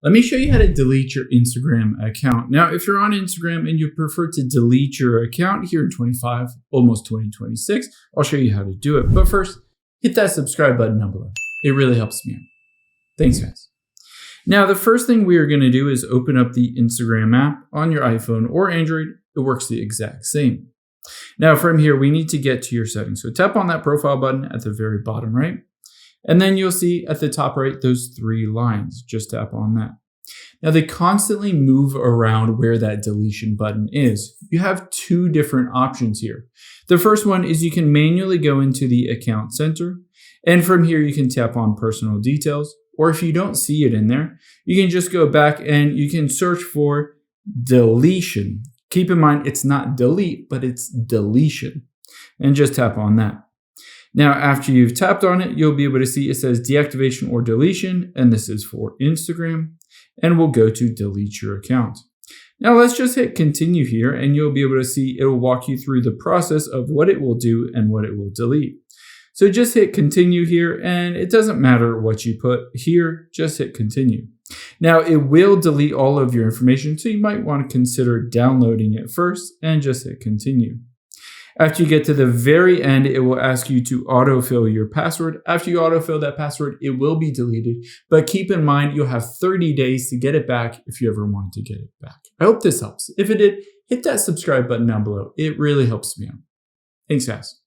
Let me show you how to delete your Instagram account. Now, if you're on Instagram and you prefer to delete your account here in 25, almost 2026, I'll show you how to do it. But first, hit that subscribe button down below. It really helps me out. Thanks, guys. Now, the first thing we are going to do is open up the Instagram app on your iPhone or Android. It works the exact same. Now, from here, we need to get to your settings. So tap on that profile button at the very bottom right. And then you'll see at the top right, those three lines. Just tap on that. Now they constantly move around where that deletion button is. You have two different options here. The first one is you can manually go into the account center. And from here, you can tap on personal details. Or if you don't see it in there, you can just go back and you can search for deletion. Keep in mind, it's not delete, but it's deletion. And just tap on that. Now, after you've tapped on it, you'll be able to see it says deactivation or deletion, and this is for Instagram, and we'll go to delete your account. Now, let's just hit continue here, and you'll be able to see it will walk you through the process of what it will do and what it will delete. So just hit continue here, and it doesn't matter what you put here, just hit continue. Now, it will delete all of your information, so you might want to consider downloading it first, and just hit continue. After you get to the very end, it will ask you to autofill your password. After you autofill that password, it will be deleted. But keep in mind, you'll have 30 days to get it back if you ever wanted to get it back. I hope this helps. If it did, hit that subscribe button down below. It really helps me out. Thanks, guys.